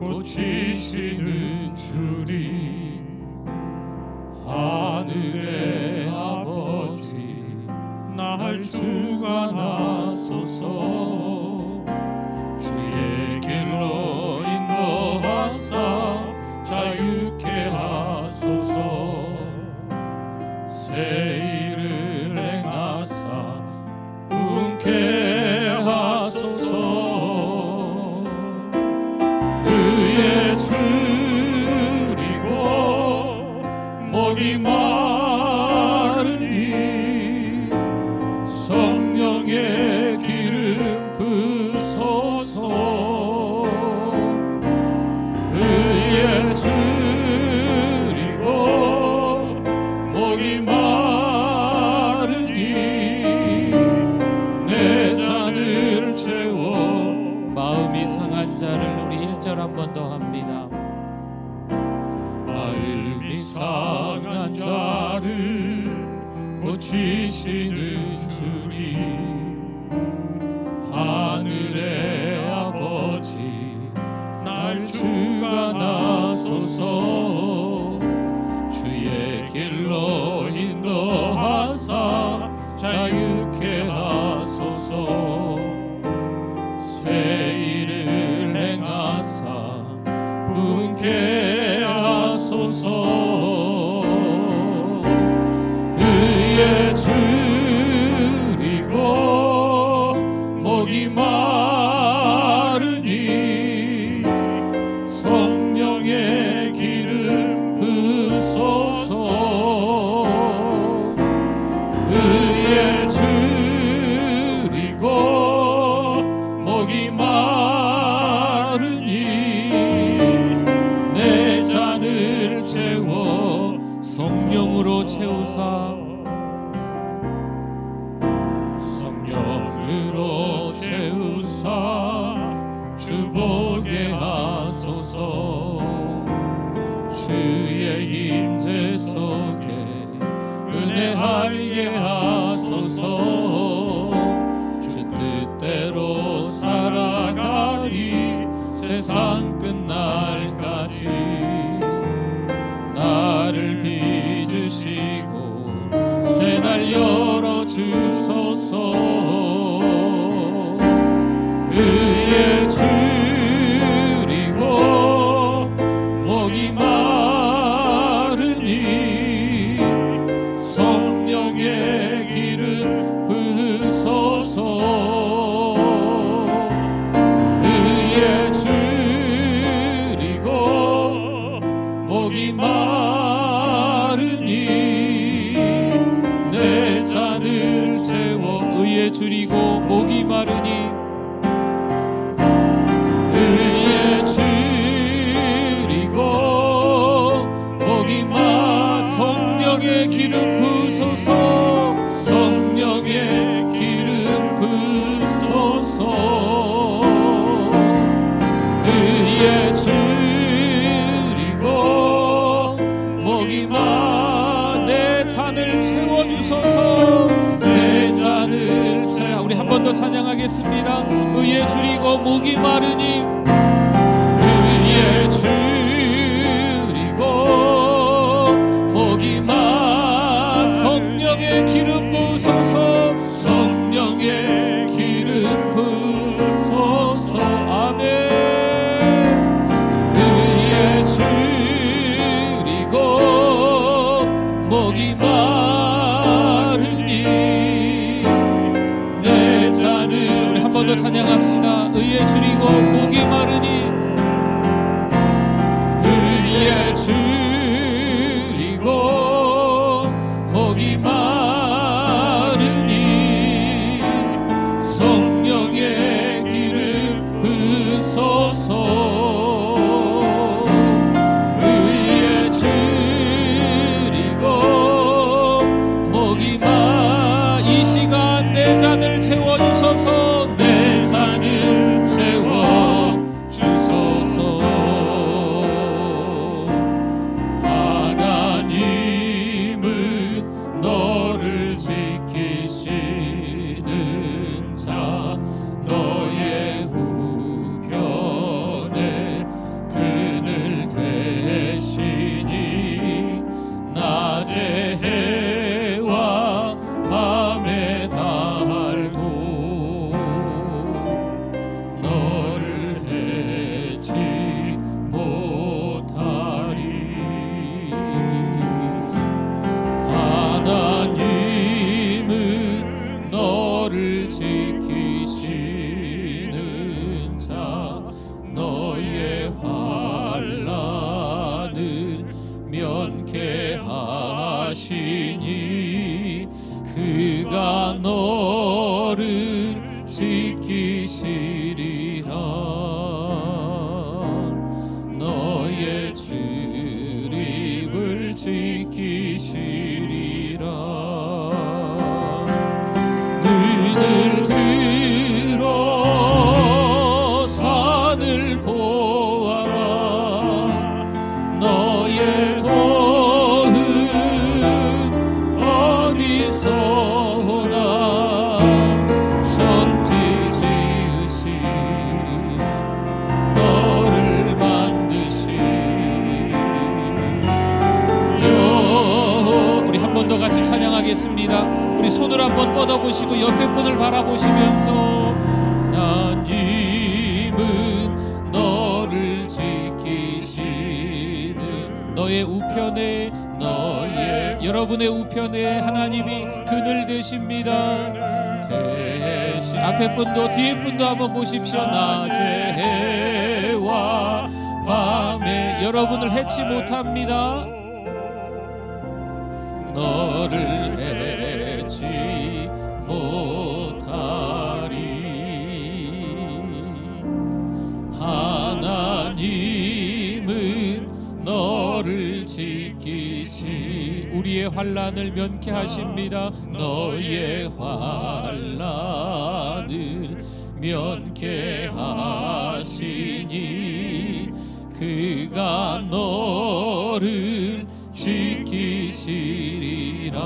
고치시는 주님 하늘의 아버지 날 주관하소서 주의 길로 인도하사 자유케 하소서 새 일을 행하사 분케 하소서 의에 줄이고 목이 마르니 성령의 기름 부소서 의에 줄이고 목이 마르니 내 잔을 채워 마음이 상한 자를 우리 1절 한 번 더 합니다. 마음이 상한 자를 고치시는 주님 하늘의 아버지 날 주관하소서 주의 길로 인도하사 자유케 하소서 새 일을 행하사 분케 하소서 의에 줄이고 목이 마르니 성령의 기름 부소서 의에 줄이고 목이 마르니 내 잔을 채워 성령으로 채우사 성령으로 채우사 주 보게 하소서 주의 임재 속에 은혜 알게 하소서 주 뜻대로 살아가리 세상 끝날까지 나를 빚으시고 새날 열어주소서 의에 줄이고 목이 마르니 성령의 기름 부소서 의에 줄이고 목이 마르니 내 잔을 채워 의에 줄이고 목이 마르니 의에 줄이고 목이 성령의 기름 부소서 성령의 기름 부소서 의에 줄이고 목이 내 잔을 채워주소서 내 잔을 채워 우리 한 번 더 찬양하겠습니다. 의에 줄이고 목이 마르니 의에 줄이고 목이 성령의 기름 부소서 성령의 기름 부소서 아멘 의에 줄이고 목이 마르니 내 잔을 우리 한 번 더 찬양합시다. 의에 줄이고 목이 마르니 의에 줄이고 목이 마르니 성령의 기름 부소서 의에 줄이고 목이 이 시간 내 잔을 채워주소서 내 잔을 채워 산을 보아라. 너의 도움 어디서 오나. 천지 지으신 너를 만드신 우리 한 번 더 같이 찬양하겠습니다. 우리 손을 한번 뻗어보시고 옆에 분을 바라보시면서 하나님은 너를 지키시는 너의 우편에 여러분의 우편에 하나님이 그늘 되십니다. 대신 앞에 분도 뒤에 분도 한번 보십시오. 낮에 해와 밤에 여러분을 해치 못합니다. 너를 해치 못하리. 하나님은 너를 지키시 우리의 환난을 면케하십니다. 너의 환난을 면케하시니 그가 너를 지키시리라.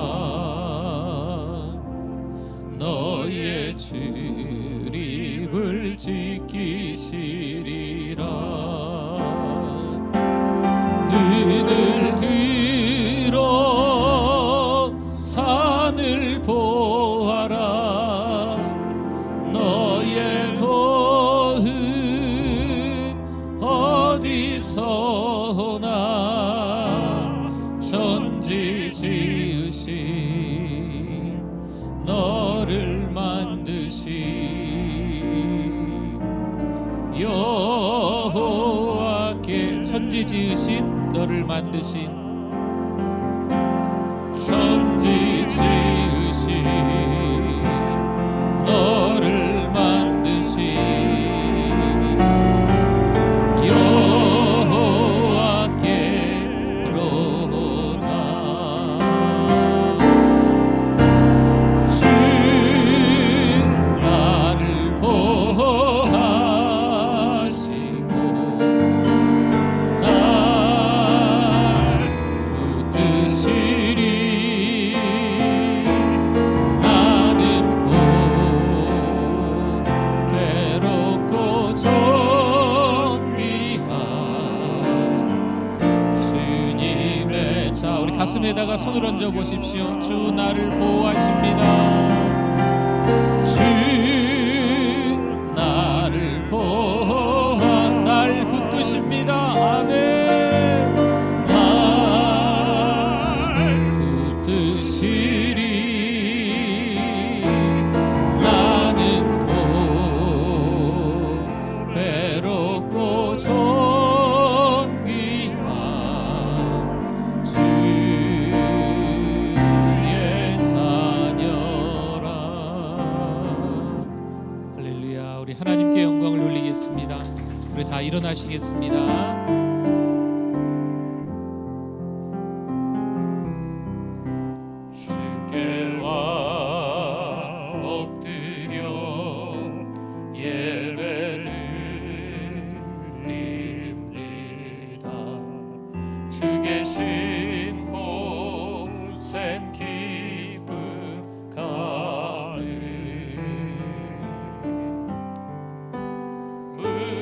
너의 출입을 지키시리라. 눈을 들어 산을 보아라. 너의 도움 어디서 오나. 천지 지으신 너를 만드신 여호와께 천지 지으신 너를 만드신 천지 지으신 너를 만드신 여호와께로다. 주 나를 보호하시고 날 붙드시리. 나는 괴롭고 존귀한 주님의 자 우리 가슴에다가 손을 얹어 보십시오. 주 나를 보호하십니다. 주 나를 보호하 날 붙드십니다. 아멘. 날 붙드시리. 나는 괴롭고 존귀한 주의 자녀라. 할렐루야. 우리 하나님께 영광을 돌리겠습니다. 우리 다 일어나시겠습니다. 주께와 엎드려 예배드립니다. 주 계신 곳엔 기쁨 가득.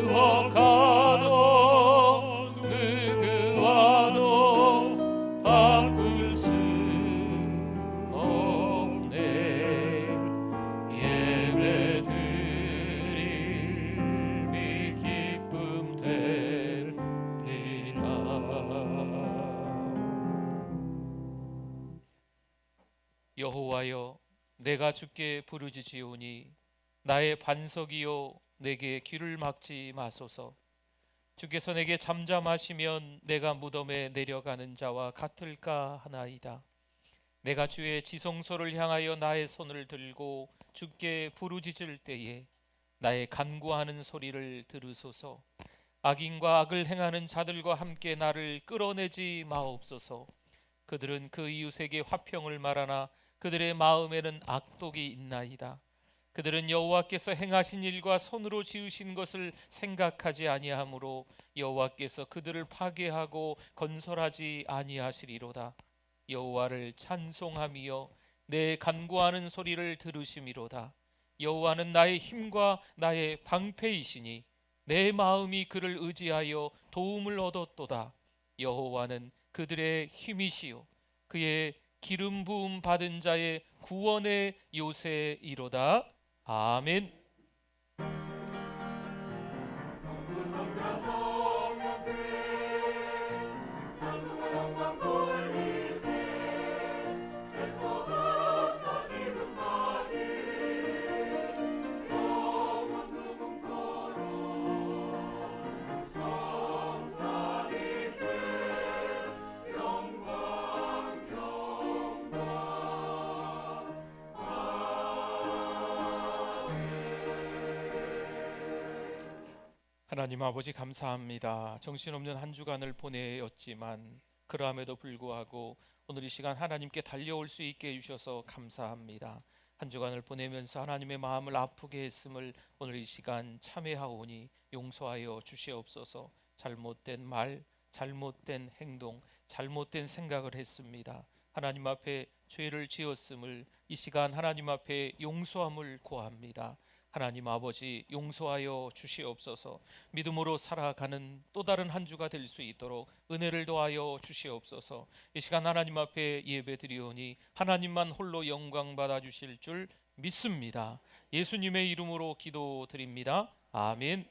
무엇과도 누구와도 바꿀 수 없네. 예배드림이 기쁨 되리라. 여호와여 내가 주께 부르짖으오니 나의 반석이요 내게 귀를 막지 마소서. 주께서 내게 잠잠하시면 내가 무덤에 내려가는 자와 같을까 하나이다. 내가 주의 지성소를 향하여 나의 손을 들고 주께 부르짖을 때에 나의 간구하는 소리를 들으소서. 악인과 악을 행하는 자들과 함께 나를 끌어내지 마옵소서. 그들은 그 이웃에게 화평을 말하나 그들의 마음에는 악독이 있나이다. 그들은 여호와께서 행하신 일과 손으로 지으신 것을 생각하지 아니하므로 여호와께서 그들을 파괴하고 건설하지 아니하시리로다. 여호와를 찬송하며 내 간구하는 소리를 들으심이로다. 여호와는 나의 힘과 나의 방패이시니 내 마음이 그를 의지하여 도움을 얻었도다. 여호와는 그들의 힘이시요 그의 기름 부음 받은 자의 구원의 요새이로다. 아멘. 하나님 아버지 감사합니다. 정신없는 한 주간을 보내었지만 그러함에도 불구하고 오늘 이 시간 하나님께 달려올 수 있게 해주셔서 감사합니다. 한 주간을 보내면서 하나님의 마음을 아프게 했음을 오늘 이 시간 참회하오니 용서하여 주시옵소서. 잘못된 말, 잘못된 행동, 잘못된 생각을 했습니다. 하나님 앞에 죄를 지었음을 이 시간 하나님 앞에 용서함을 구합니다. 하나님 아버지 용서하여 주시옵소서. 믿음으로 살아가는 또 다른 한 주가 될 수 있도록 은혜를 더하여 주시옵소서. 이 시간 하나님 앞에 예배드리오니 하나님만 홀로 영광 받아 주실 줄 믿습니다. 예수님의 이름으로 기도드립니다. 아멘.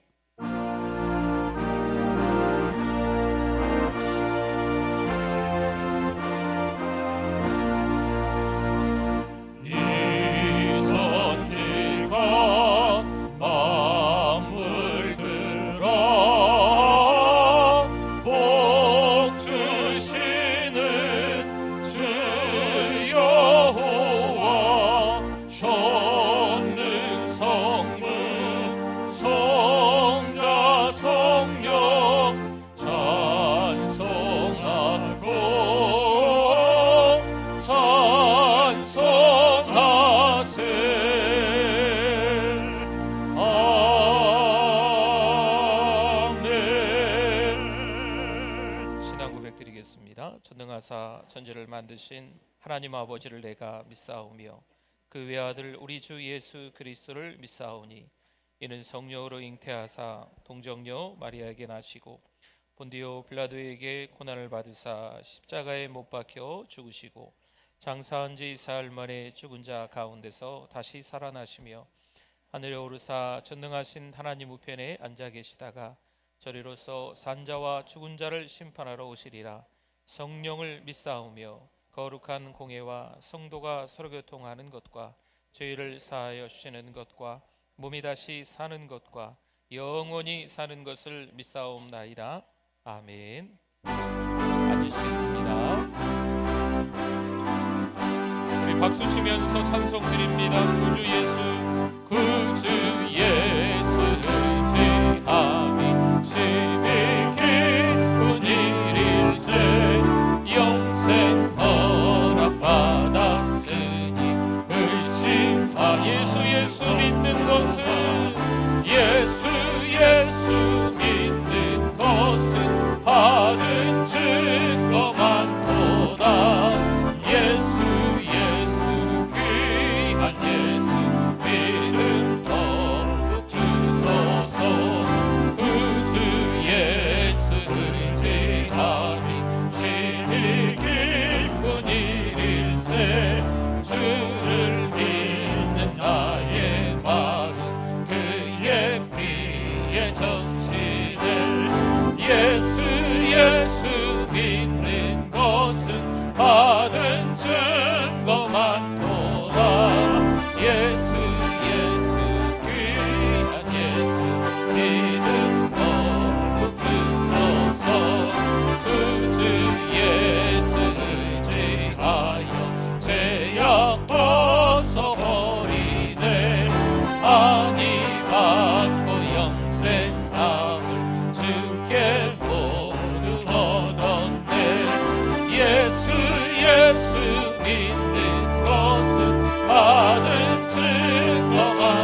전능하사 천지를 만드신 하나님 아버지를 내가 믿사오며 그 외아들 우리 주 예수 그리스도를 믿사오니 이는 성령으로 잉태하사 동정녀 마리아에게 나시고 본디오 빌라도에게 고난을 받으사 십자가에 못 박혀 죽으시고 장사한 지 사흘 만에 죽은 자 가운데서 다시 살아나시며 하늘에 오르사 전능하신 하나님 우편에 앉아 계시다가 저리로서 산자와 죽은 자를 심판하러 오시리라. 성령을 믿사오며 거룩한 공회와 성도가 서로 교통하는 것과 죄를 사하여 주시는 것과 몸이 다시 사는 것과 영원히 사는 것을 믿사옵나이다. 아멘. 앉으시겠습니다. 우리 박수 치면서 찬송 드립니다. 구주 예수, 구주 예수 의지함이 심히 기쁜 일일세. 영생 허락받았으니 의심하. 예수 믿는 것은 예수 믿는 것은 받은 증거만 보다. 예수 귀한 예수 믿음 더욱 주소서. 구주 예수 의지함이 심히 기쁜 일일세. 주를 믿는 나의 마음 그의 피에 적시되. 예수 믿는 것은 받은 증거만 보다. 예수 귀한 예수 믿음 더욱 주소서. 구주 예수 의지하여 죄악 벗어버리네. 안위 받고 영생함을 주께 모두 얻었네. 예수 믿는 것은 받은 증거만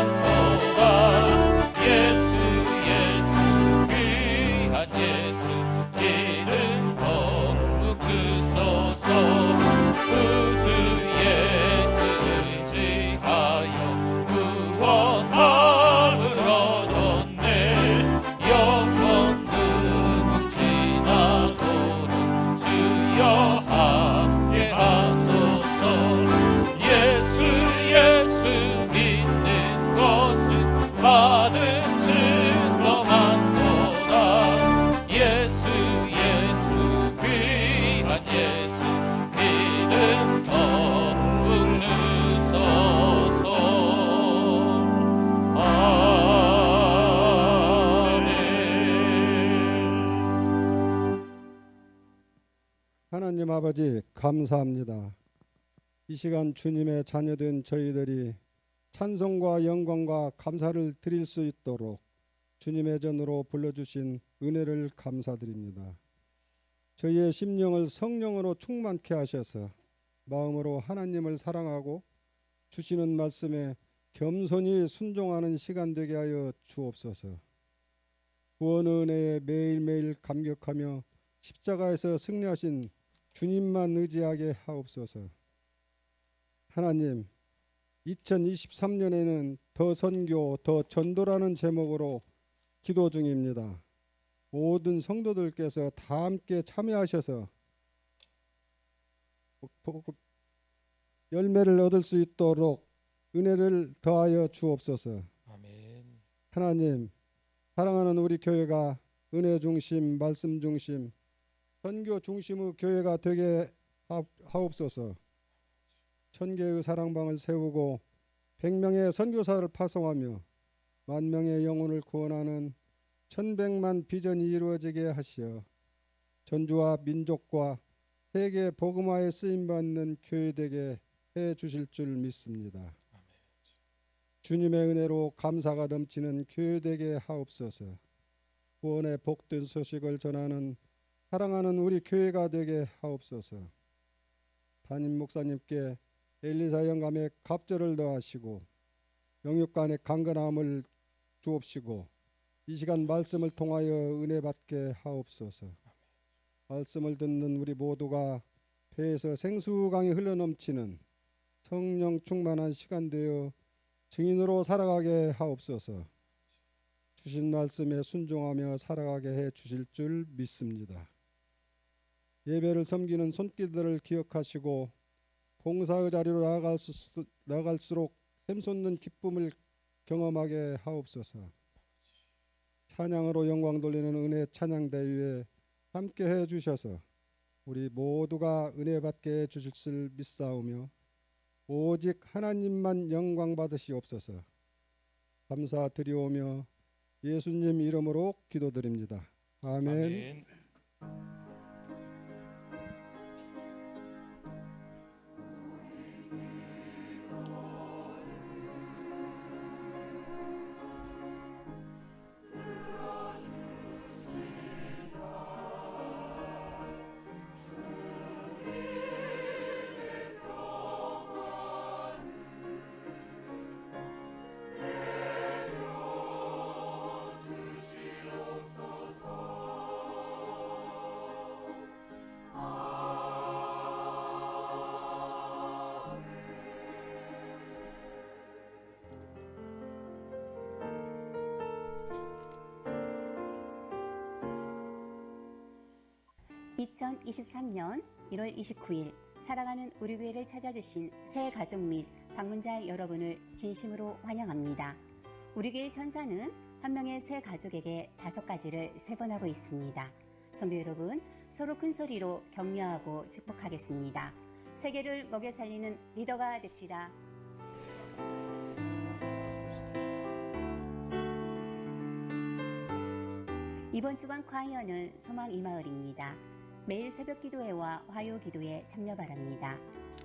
하나님 아버지 감사합니다. 이 시간 주님의 자녀된 저희들이 찬송과 영광과 감사를 드릴 수 있도록 주님의 전으로 불러주신 은혜를 감사드립니다. 저희의 심령을 성령으로 충만케 하셔서 마음으로 하나님을 사랑하고 주시는 말씀에 겸손히 순종하는 시간 되게 하여 주옵소서. 구원의 은혜에 매일매일 감격하며 십자가에서 승리하신 주님만 의지하게 하옵소서. 하나님, 2023년에는 더 선교, 더 전도라는 제목으로 기도 중입니다. 모든 성도들께서 다 함께 참여하셔서 열매를 얻을 수 있도록 은혜를 더하여 주옵소서. 아멘. 하나님, 사랑하는 우리 교회가 은혜 중심, 말씀 중심, 선교 중심의 교회가 되게 하옵소서. 1000개의 사랑방을 세우고 100명의 선교사를 파송하며 10,000명의 영혼을 구원하는 1100만 비전이 이루어지게 하시어 전주와 민족과 세계 복음화에 쓰임받는 교회 되게 해 주실 줄 믿습니다. 주님의 은혜로 감사가 넘치는 교회 되게 하옵소서. 구원의 복된 소식을 전하는 사랑하는 우리 교회가 되게 하옵소서. 담임 목사님께 엘리사 영감의 갑절을 더하시고 영육간의 강건함을 주옵시고 이 시간 말씀을 통하여 은혜 받게 하옵소서. 말씀을 듣는 우리 모두가 배에서 생수강이 흘러넘치는 성령 충만한 시간 되어 증인으로 살아가게 하옵소서. 주신 말씀에 순종하며 살아가게 해 주실 줄 믿습니다. 예배를 섬기는 손길들을 기억하시고 봉사의 자리로 나아갈수록 샘솟는 기쁨을 경험하게 하옵소서. 찬양으로 영광 돌리는 은혜 찬양대회에 함께 해 주셔서 우리 모두가 은혜 받게 해 주실 줄 믿사오며 오직 하나님만 영광 받으시옵소서. 감사드리오며 예수님 이름으로 기도드립니다. 아멘. 아멘. (2023년 1월 29일) 살아가는 우리 교회를 찾아주신 새 가족 및 방문자 여러분을 진심으로 환영합니다. 우리 교회 천사는 한 명의 새 가족에게 5가지를 세번하고 있습니다. 성도 여러분, 서로 큰 소리로 격려하고 축복하겠습니다. 세계를 먹여 살리는 리더가 됩시다. 이번 주간 콰이어는 소망 이마을입니다. 매일 새벽 기도회와 화요 기도에 참여 바랍니다.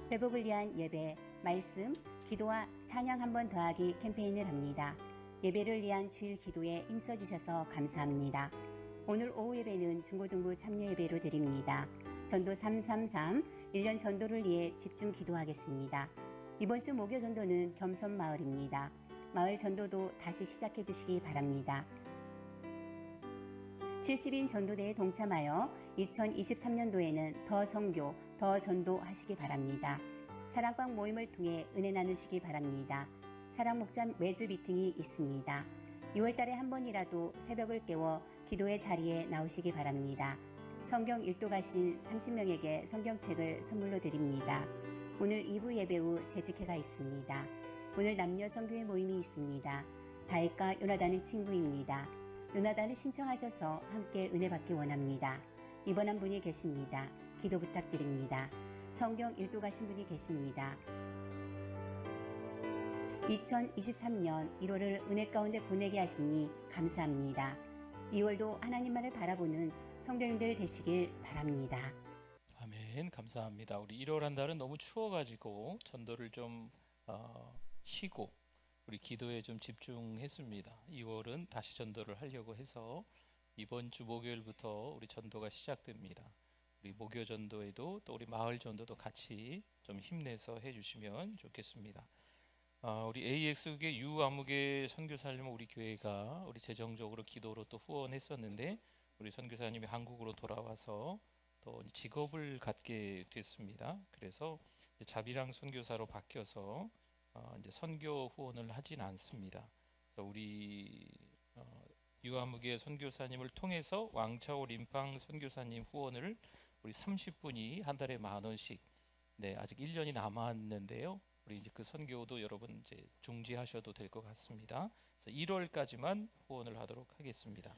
회복을 위한 예배, 말씀, 기도와 찬양 한 번 더하기 캠페인을 합니다. 예배를 위한 주일 기도에 힘써주셔서 감사합니다. 오늘 오후 예배는 중고등부 참여 예배로 드립니다. 전도 333, 1년 전도를 위해 집중 기도하겠습니다. 이번 주 목요 전도는 겸손마을입니다. 마을 전도도 다시 시작해 주시기 바랍니다. 70인 전도대에 동참하여 2023년도에는 더 선교, 더 전도 하시기 바랍니다. 사랑방 모임을 통해 은혜 나누시기 바랍니다. 사랑 목자 매주 미팅이 있습니다. 6월달에 한 번이라도 새벽을 깨워 기도의 자리에 나오시기 바랍니다. 성경 일도 가신 30명에게 성경책을 선물로 드립니다. 오늘 2부 예배 후 재직회가 있습니다. 오늘 남녀 선교회 모임이 있습니다. 다윗과 요나단의 친구입니다. 요나단을 신청하셔서 함께 은혜 받기 원합니다. 입원한 분이 계십니다. 기도 부탁드립니다. 성경 일도 가신 분이 계십니다. 2023년 1월을 은혜 가운데 보내게 하시니 감사합니다. 2월도 하나님만을 바라보는 성도님들 되시길 바랍니다. 아멘. 아멘. 감사합니다. 우리 1월 한 달은 너무 추워가지고 전도를 좀 쉬고 우리 기도에 좀 집중했습니다. 2월은 다시 전도를 하려고 해서 이번 주 목요일부터 우리 전도가 시작됩니다. 우리 목요 전도에도 또 우리 마을 전도도 같이 좀 힘내서 해주시면 좋겠습니다. 우리 AX국의 유아무개 선교사님 우리 교회가 우리 재정적으로 기도로 또 후원했었는데 우리 선교사님이 한국으로 돌아와서 또 직업을 갖게 됐습니다. 그래서 이제 자비랑 선교사로 바뀌어서 이제 선교 후원을 하진 않습니다. 그래서 우리 유아무개 선교사님을 통해서 왕차오 림팡 선교사님 후원을 우리 30분이 한 달에 10,000원씩 네, 아직 1년이 남았는데요. 우리 이제 그 선교도 여러분 이제 중지하셔도 될 것 같습니다. 그래서 1월까지만 후원을 하도록 하겠습니다.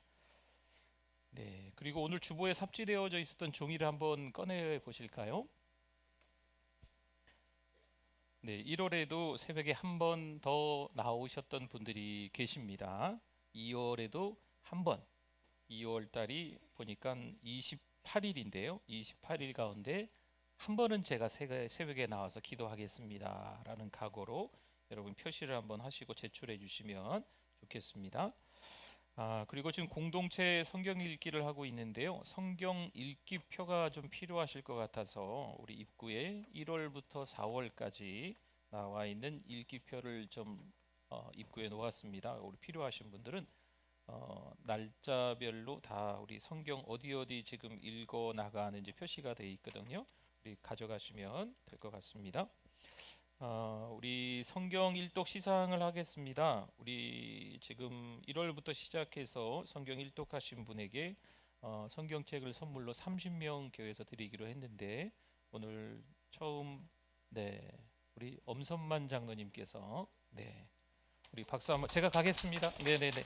네, 그리고 오늘 주보에 삽지되어져 있었던 종이를 한번 꺼내 보실까요? 네, 1월에도 새벽에 한 번 더 나오셨던 분들이 계십니다. 2월에도 한 번, 2월 달이 보니까 28일인데요. 28일 가운데 한 번은 제가 새벽에 나와서 기도하겠습니다 라는 각오로 여러분 표시를 한번 하시고 제출해 주시면 좋겠습니다. 그리고 지금 공동체 성경 읽기를 하고 있는데요. 성경 읽기 표가 좀 필요하실 것 같아서 우리 입구에 1월부터 4월까지 나와 있는 읽기 표를 좀 입구에 놓았습니다. 우리 필요하신 분들은 날짜별로 다 우리 성경 어디 지금 읽어 나가는지 표시가 되어 있거든요. 우리 가져가시면 될 것 같습니다. 우리 성경 일독 시상을 하겠습니다. 우리 지금 1월부터 시작해서 성경 일독하신 분에게 성경책을 선물로 30명 교회에서 드리기로 했는데 오늘 처음 우리 엄선만 장로님께서 우리 박수 한번 제가 가겠습니다. 네네네.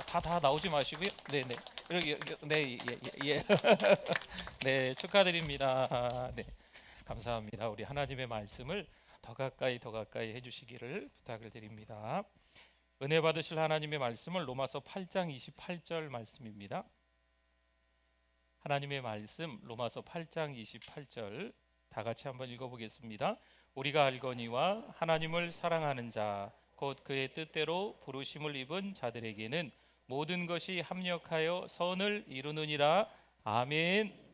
다 나오지 마시고요. 네네. 예. 네, 축하드립니다. 네, 감사합니다. 우리 하나님의 말씀을 더 가까이 해주시기를 부탁을 드립니다. 은혜 받으실 하나님의 말씀을 로마서 8장 28절 말씀입니다. 하나님의 말씀 로마서 8장 28절 다 같이 한번 읽어보겠습니다. 우리가 알거니와 하나님을 사랑하는 자 곧 그의 뜻대로 부르심을 입은 자들에게는 모든 것이 합력하여 선을 이루느니라. 아멘.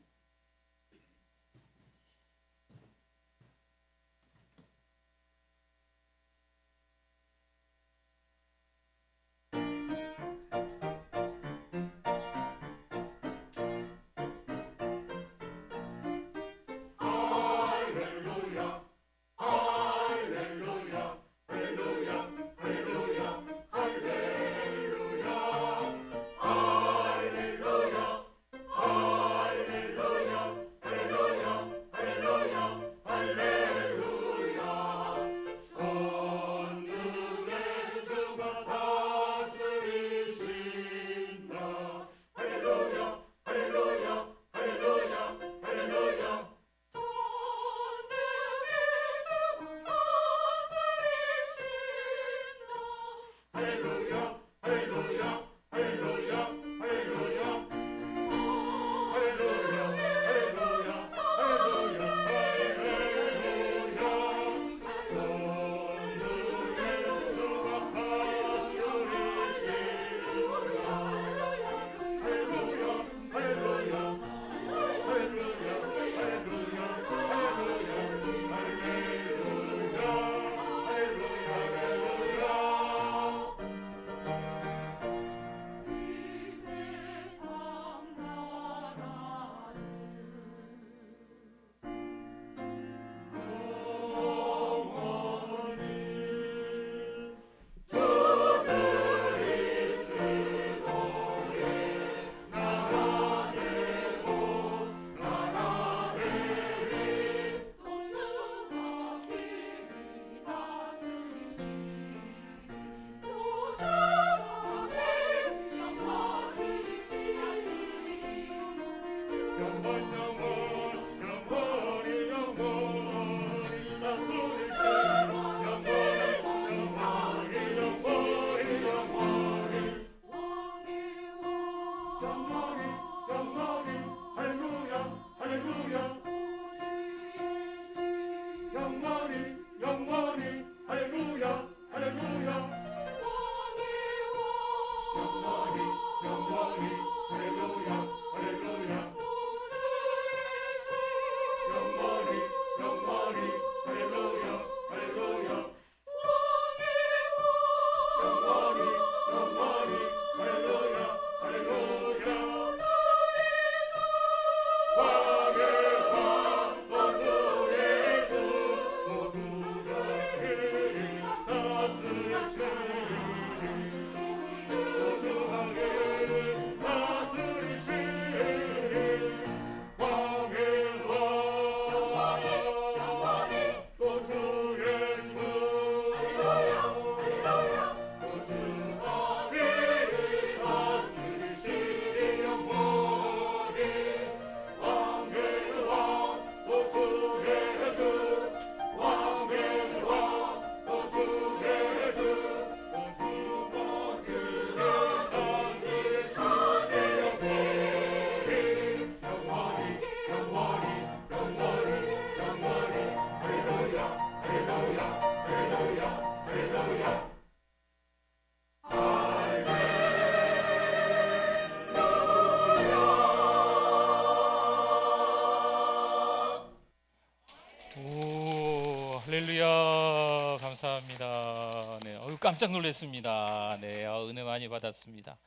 할렐루야, 감사합니다. 네, 깜짝 놀랐습니다. 네, 은혜 많이 받았습니다.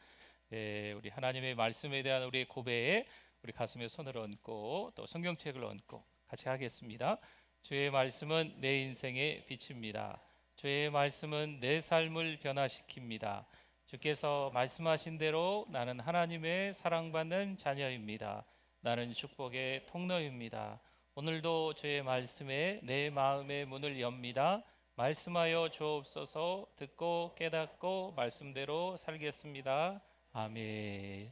네, 우리 하나님의 말씀에 대한 우리의 고백에 우리 가슴에 손을 얹고 또 성경책을 얹고 같이 하겠습니다. 주의 말씀은 내 인생의 빛입니다. 주의 말씀은 내 삶을 변화시킵니다. 주께서 말씀하신 대로 나는 하나님의 사랑받는 자녀입니다. 나는 축복의 통로입니다. 오늘도 주의 말씀에 내 마음의 문을 엽니다. 말씀하여 주옵소서. 듣고 깨닫고 말씀대로 살겠습니다. 아멘.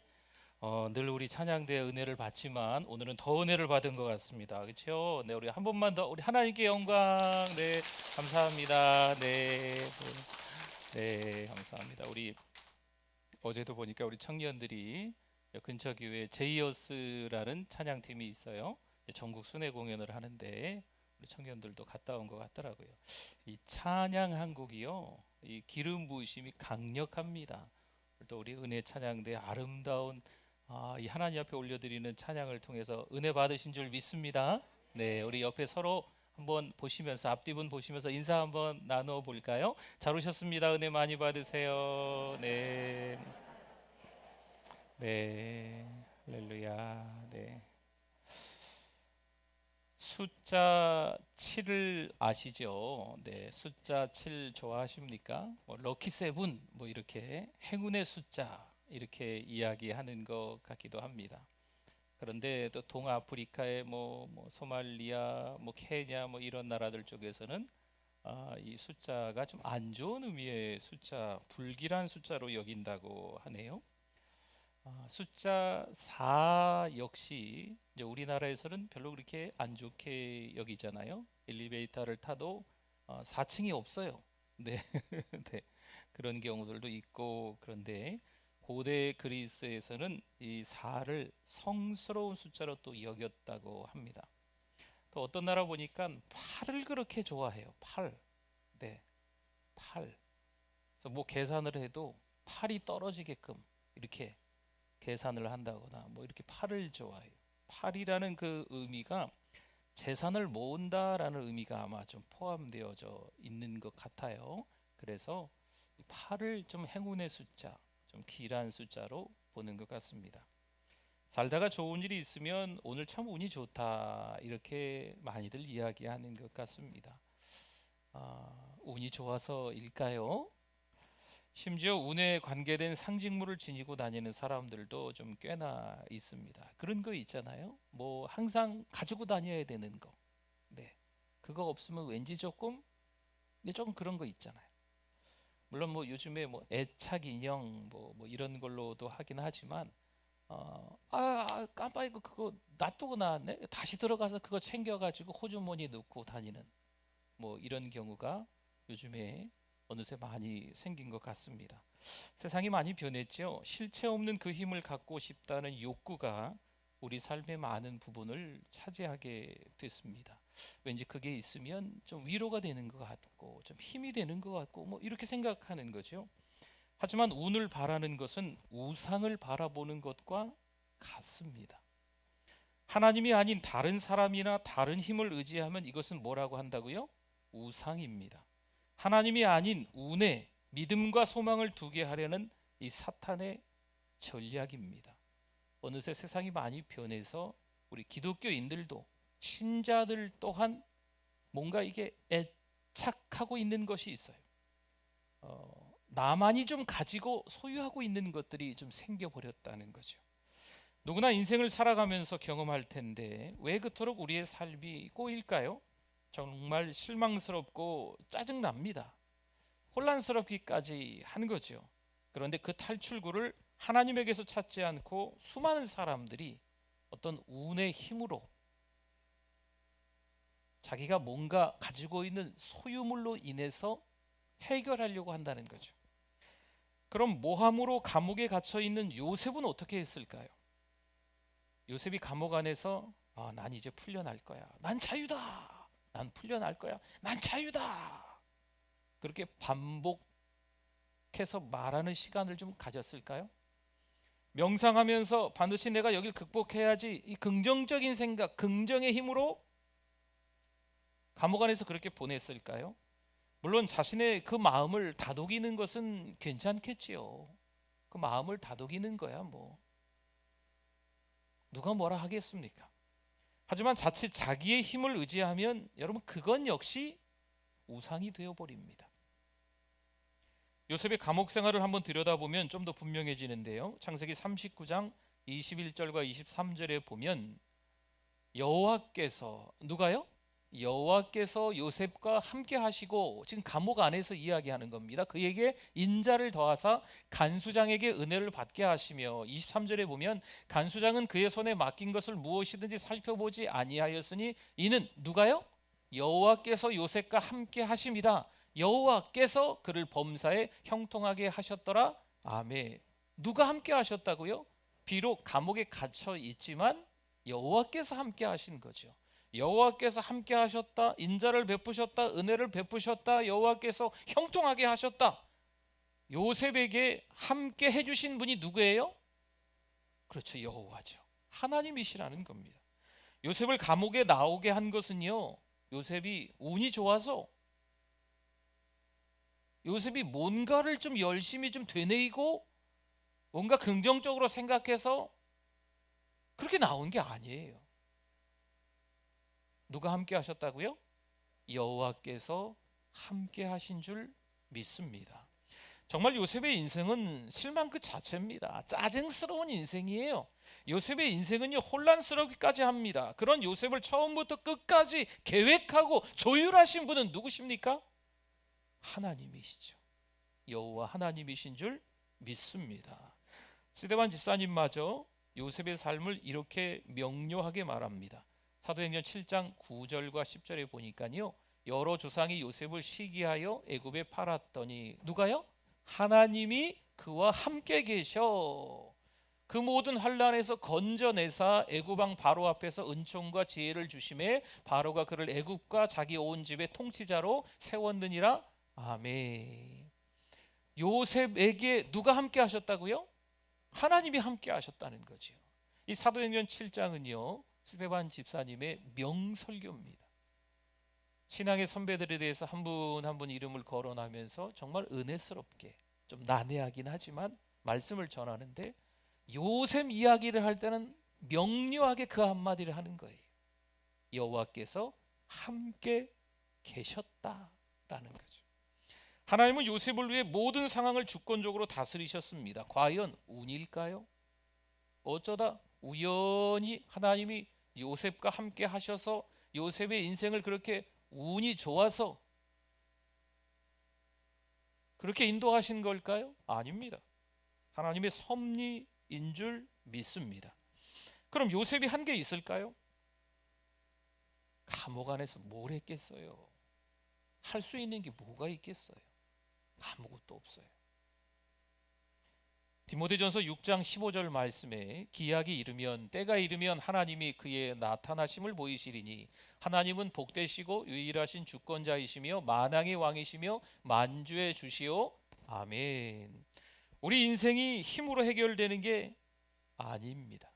늘 우리 찬양대의 은혜를 받지만 오늘은 더 은혜를 받은 것 같습니다. 그렇죠? 네, 우리 한 번만 더 우리 하나님께 영광. 네, 감사합니다. 네, 네, 감사합니다. 우리 어제도 보니까 우리 청년들이 근처 교회에 제이어스라는 찬양팀이 있어요. 전국 순회 공연을 하는데 우리 청년들도 갔다 온 것 같더라고요. 이 찬양 한국이요, 이 기름 부으심이 강력합니다. 또 우리 은혜 찬양대 아름다운 이 하나님 앞에 올려드리는 찬양을 통해서 은혜 받으신 줄 믿습니다. 네, 우리 옆에 서로 한번 보시면서 앞뒤분 보시면서 인사 한번 나눠 볼까요? 잘 오셨습니다. 은혜 많이 받으세요. 네, 네, 할렐루야. 네. 숫자 7을 아시죠? 네, 숫자 7 좋아하십니까? 럭키 세븐 뭐 이렇게 행운의 숫자 이렇게 이야기하는 것 같기도 합니다. 그런데 또 동아프리카의 뭐 소말리아, 뭐 케냐 뭐 이런 나라들 쪽에서는 이 숫자가 좀 안 좋은 의미의 숫자, 불길한 숫자로 여긴다고 하네요. 숫자 4 역시 이제 우리나라에서는 별로 그렇게 안 좋게 여기잖아요. 엘리베이터를 타도 4층이 없어요. 네, 네. 그런 경우들도 있고, 그런데 고대 그리스에서는 이 4를 성스러운 숫자로 또 여겼다고 합니다. 또 어떤 나라 보니까 8을 그렇게 좋아해요. 8. 네, 8. 그래서 뭐 계산을 해도 8이 떨어지게끔 이렇게 계산을 한다거나 뭐 이렇게 8을 좋아해요. 8이라는 그 의미가 재산을 모은다라는 의미가 아마 좀 포함되어져 있는 것 같아요. 그래서 8을 좀 행운의 숫자, 좀 길한 숫자로 보는 것 같습니다. 살다가 좋은 일이 있으면 오늘 참 운이 좋다 이렇게 많이들 이야기하는 것 같습니다. 운이 좋아서일까요? 심지어 운에 관계된 상징물을 지니고 다니는 사람들도 좀 꽤나 있습니다. 그런 거 있잖아요. 뭐 항상 가지고 다녀야 되는 거. 네, 그거 없으면 왠지 조금 그런 거 있잖아요. 물론 뭐 요즘에 뭐 애착 인형 뭐 이런 걸로도 하긴 하지만 깜빡이고 그거 놔두고 나왔네. 다시 들어가서 그거 챙겨가지고 호주머니 넣고 다니는 뭐 이런 경우가 요즘에 어느새 많이 생긴 것 같습니다. 세상이 많이 변했죠. 실체 없는 그 힘을 갖고 싶다는 욕구가 우리 삶의 많은 부분을 차지하게 됐습니다. 왠지 그게 있으면 좀 위로가 되는 것 같고 좀 힘이 되는 것 같고 뭐 이렇게 생각하는 거죠. 하지만 운을 바라는 것은 우상을 바라보는 것과 같습니다. 하나님이 아닌 다른 사람이나 다른 힘을 의지하면 이것은 뭐라고 한다고요? 우상입니다. 하나님이 아닌 운에 믿음과 소망을 두게 하려는 이 사탄의 전략입니다. 어느새 세상이 많이 변해서 우리 기독교인들도 신자들 또한 뭔가 이게 애착하고 있는 것이 있어요. 나만이 좀 가지고 소유하고 있는 것들이 좀 생겨버렸다는 거죠. 누구나 인생을 살아가면서 경험할 텐데 왜 그토록 우리의 삶이 꼬일까요? 정말 실망스럽고 짜증납니다. 혼란스럽기까지 한 거죠. 그런데 그 탈출구를 하나님에게서 찾지 않고 수많은 사람들이 어떤 운의 힘으로 자기가 뭔가 가지고 있는 소유물로 인해서 해결하려고 한다는 거죠. 그럼 모함으로 감옥에 갇혀 있는 요셉은 어떻게 했을까요? 요셉이 감옥 안에서 난 이제 풀려날 거야. 난 자유다. 난 풀려날 거야. 난 자유다. 그렇게 반복해서 말하는 시간을 좀 가졌을까요? 명상하면서 반드시 내가 여길 극복해야지 이 긍정적인 생각, 긍정의 힘으로 감옥 안에서 그렇게 보냈을까요? 물론 자신의 그 마음을 다독이는 것은 괜찮겠지요. 그 마음을 다독이는 거야 뭐 누가 뭐라 하겠습니까? 하지만 자칫 자기의 힘을 의지하면 여러분 그건 역시 우상이 되어버립니다. 요셉의 감옥 생활을 한번 들여다보면 좀 더 분명해지는데요. 창세기 39장 21절과 23절에 보면 여호와께서 누가요? 여호와께서 요셉과 함께 하시고 지금 감옥 안에서 이야기하는 겁니다. 그에게 인자를 더하사 간수장에게 은혜를 받게 하시며 23절에 보면 간수장은 그의 손에 맡긴 것을 무엇이든지 살펴보지 아니하였으니 이는 누가요? 여호와께서 요셉과 함께 하심이라. 여호와께서 그를 범사에 형통하게 하셨더라. 아멘. 누가 함께 하셨다고요? 비록 감옥에 갇혀 있지만 여호와께서 함께 하신 거죠. 여호와께서 함께 하셨다. 인자를 베푸셨다. 은혜를 베푸셨다. 여호와께서 형통하게 하셨다. 요셉에게 함께 해주신 분이 누구예요? 그렇죠, 여호와죠. 하나님이시라는 겁니다. 요셉을 감옥에 나오게 한 것은요, 요셉이 운이 좋아서 요셉이 뭔가를 좀 열심히 좀 되뇌이고 뭔가 긍정적으로 생각해서 그렇게 나온 게 아니에요. 누가 함께 하셨다고요? 여호와께서 함께 하신 줄 믿습니다. 정말 요셉의 인생은 실망 그 자체입니다. 짜증스러운 인생이에요. 요셉의 인생은요 혼란스럽기까지 합니다. 그런 요셉을 처음부터 끝까지 계획하고 조율하신 분은 누구십니까? 하나님이시죠. 여호와 하나님이신 줄 믿습니다. 스데반 집사님마저 요셉의 삶을 이렇게 명료하게 말합니다. 사도행전 7장 9절과 10절에 보니까요, 여러 조상이 요셉을 시기하여 애굽에 팔았더니 누가요? 하나님이 그와 함께 계셔 그 모든 환난에서 건져내사 애굽 왕 바로 앞에서 은총과 지혜를 주심에 바로가 그를 애굽과 자기 온 집의 통치자로 세웠느니라. 아멘. 요셉에게 누가 함께 하셨다고요? 하나님이 함께 하셨다는 거죠. 이 사도행전 7장은요 스데반 집사님의 명설교입니다. 신앙의 선배들에 대해서 한 분 한 분 이름을 거론하면서 정말 은혜스럽게 좀 난해하긴 하지만 말씀을 전하는데 요셉 이야기를 할 때는 명료하게 그 한마디를 하는 거예요. 여호와께서 함께 계셨다라는 거죠. 하나님은 요셉을 위해 모든 상황을 주권적으로 다스리셨습니다. 과연 운일까요? 어쩌다 우연히 하나님이 요셉과 함께 하셔서 요셉의 인생을 그렇게 운이 좋아서 그렇게 인도하신 걸까요? 아닙니다. 하나님의 섭리인 줄 믿습니다. 그럼 요셉이 한 게 있을까요? 감옥 안에서 뭘 했겠어요? 할 수 있는 게 뭐가 있겠어요? 아무것도 없어요. 디모데전서 6장 15절 말씀에 기약이 이르면 때가 이르면 하나님이 그의 나타나심을 보이시리니 하나님은 복되시고 유일하신 주권자이시며 만왕의 왕이시며 만주의 주시오. 아멘. 우리 인생이 힘으로 해결되는 게 아닙니다.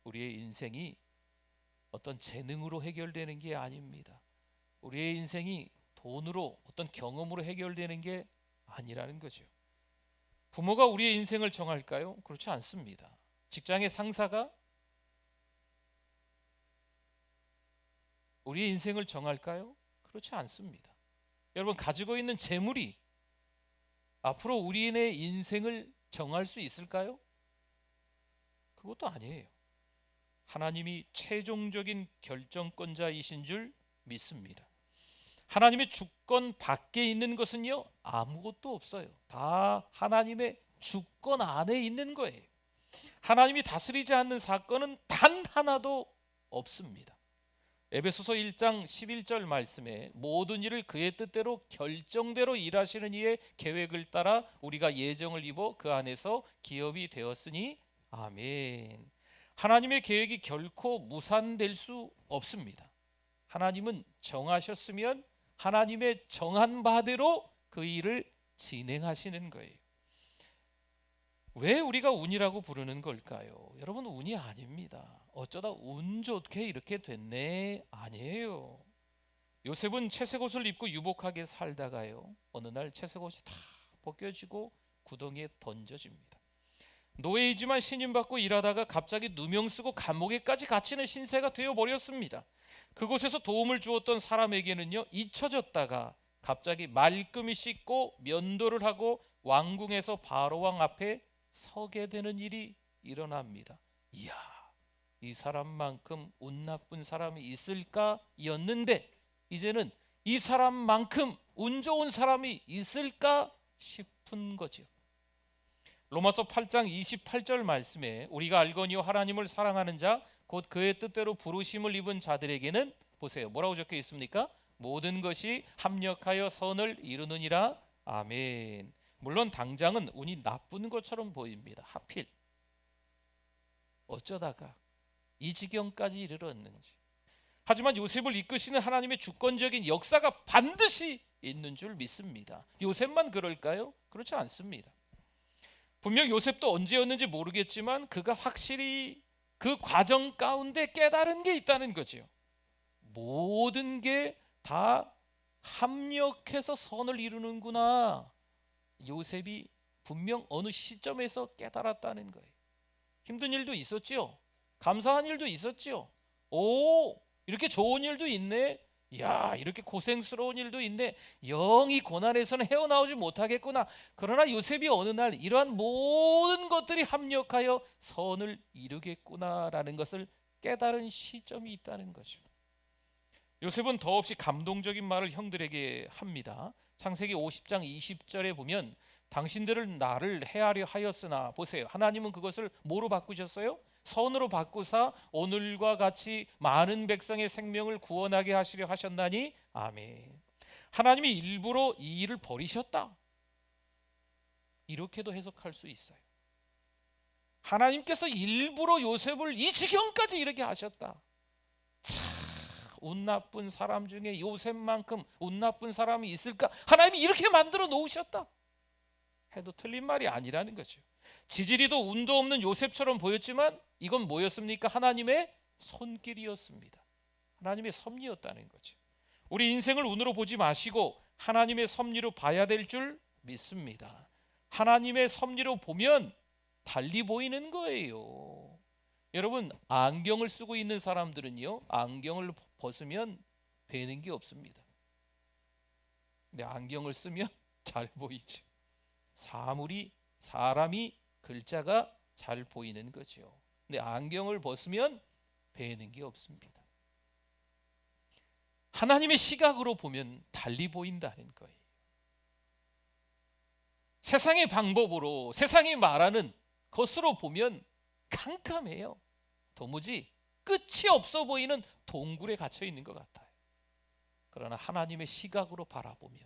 우리의 인생이 어떤 재능으로 해결되는 게 아닙니다. 우리의 인생이 돈으로 어떤 경험으로 해결되는 게 아니라는 거죠. 부모가 우리의 인생을 정할까요? 그렇지 않습니다. 직장의 상사가 우리의 인생을 정할까요? 그렇지 않습니다. 여러분, 가지고 있는 재물이 앞으로 우리의 인생을 정할 수 있을까요? 그것도 아니에요. 하나님이 최종적인 결정권자이신 줄 믿습니다. 하나님의 주권 밖에 있는 것은요 아무것도 없어요. 다 하나님의 주권 안에 있는 거예요. 하나님이 다스리지 않는 사건은 단 하나도 없습니다. 에베소서 1장 11절 말씀에 모든 일을 그의 뜻대로 결정대로 일하시는 이의 계획을 따라 우리가 예정을 입어 그 안에서 기업이 되었으니 아멘. 하나님의 계획이 결코 무산될 수 없습니다. 하나님은 정하셨으면 하나님의 정한 바대로 그 일을 진행하시는 거예요. 왜 우리가 운이라고 부르는 걸까요? 여러분, 운이 아닙니다. 어쩌다 운 좋게 이렇게 됐네, 아니에요. 요셉은 채색 옷을 입고 유복하게 살다가요, 어느 날 채색 옷이 다 벗겨지고 구덩이에 던져집니다. 노예이지만 신임받고 일하다가 갑자기 누명 쓰고 감옥에까지 갇히는 신세가 되어버렸습니다. 그곳에서 도움을 주었던 사람에게는요, 잊혀졌다가 갑자기 말끔히 씻고 면도를 하고 왕궁에서 바로왕 앞에 서게 되는 일이 일어납니다. 이야, 이 사람만큼 운 나쁜 사람이 있을까 였는데, 이제는 이 사람만큼 운 좋은 사람이 있을까 싶은 거죠. 로마서 8장 28절 말씀에 우리가 알거니와 하나님을 사랑하는 자 곧 그의 뜻대로 부르심을 입은 자들에게는, 보세요, 뭐라고 적혀 있습니까? 모든 것이 합력하여 선을 이루느니라. 아멘. 물론 당장은 운이 나쁜 것처럼 보입니다. 하필 어쩌다가 이 지경까지 이르렀는지. 하지만 요셉을 이끄시는 하나님의 주권적인 역사가 반드시 있는 줄 믿습니다. 요셉만 그럴까요? 그렇지 않습니다. 분명 요셉도 언제였는지 모르겠지만 그가 확실히 그 과정 가운데 깨달은 게 있다는 거죠. 모든 게 다 합력해서 선을 이루는구나. 요셉이 분명 어느 시점에서 깨달았다는 거예요. 힘든 일도 있었지요. 감사한 일도 있었지요. 오, 이렇게 좋은 일도 있네. 야, 이렇게 고생스러운 일도 있네. 영이 고난에서는 헤어나오지 못하겠구나. 그러나 요셉이 어느 날 이러한 모든 것들이 합력하여 선을 이루겠구나라는 것을 깨달은 시점이 있다는 거죠. 요셉은 더없이 감동적인 말을 형들에게 합니다. 창세기 50장 20절에 보면 당신들은 나를 해하려 하였으나, 보세요, 하나님은 그것을 뭐로 바꾸셨어요? 선으로 바꾸사 오늘과 같이 많은 백성의 생명을 구원하게 하시려 하셨나니. 아멘. 하나님이 일부러 이 일을 버리셨다, 이렇게도 해석할 수 있어요. 하나님께서 일부러 요셉을 이 지경까지 이렇게 하셨다. 참, 운 나쁜 사람 중에 요셉만큼 운 나쁜 사람이 있을까? 하나님이 이렇게 만들어 놓으셨다 해도 틀린 말이 아니라는 거죠. 지지리도 운도 없는 요셉처럼 보였지만 이건 뭐였습니까? 하나님의 손길이었습니다. 하나님의 섭리였다는 거죠. 우리 인생을 운으로 보지 마시고 하나님의 섭리로 봐야 될 줄 믿습니다. 하나님의 섭리로 보면 달리 보이는 거예요. 여러분, 안경을 쓰고 있는 사람들은요, 안경을 벗으면 뵈는 게 없습니다. 근데 안경을 쓰면 잘 보이죠. 사람이 글자가 잘 보이는 거죠. 근데 안경을 벗으면 뵈는 게 없습니다. 하나님의 시각으로 보면 달리 보인다는 거예요. 세상의 방법으로, 세상이 말하는 것으로 보면 캄캄해요. 도무지 끝이 없어 보이는 동굴에 갇혀 있는 것 같아요. 그러나 하나님의 시각으로 바라보면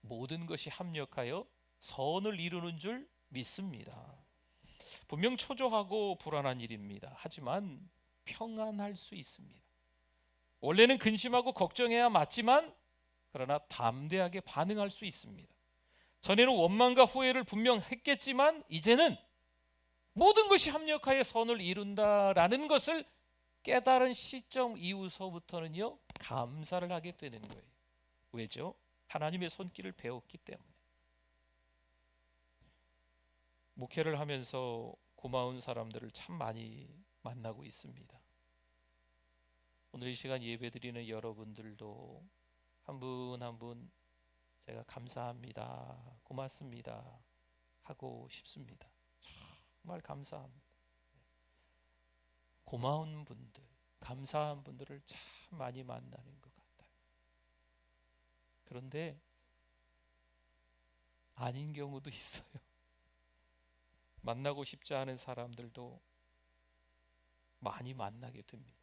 모든 것이 합력하여 선을 이루는 줄 믿습니다. 분명 초조하고 불안한 일입니다. 하지만 평안할 수 있습니다. 원래는 근심하고 걱정해야 맞지만 그러나 담대하게 반응할 수 있습니다. 전에는 원망과 후회를 분명 했겠지만 이제는 모든 것이 합력하여 선을 이룬다라는 것을 깨달은 시점 이후서부터는요, 감사를 하게 되는 거예요. 왜죠? 하나님의 손길을 배웠기 때문에. 목회를 하면서 고마운 사람들을 참 많이 만나고 있습니다. 오늘 이 시간 예배드리는 여러분들도 한 분 한 분 제가 감사합니다, 고맙습니다 하고 싶습니다. 정말 감사합니다. 고마운 분들, 감사한 분들을 참 많이 만나는 것 같아요. 그런데 아닌 경우도 있어요. 만나고 싶지 않은 사람들도 많이 만나게 됩니다.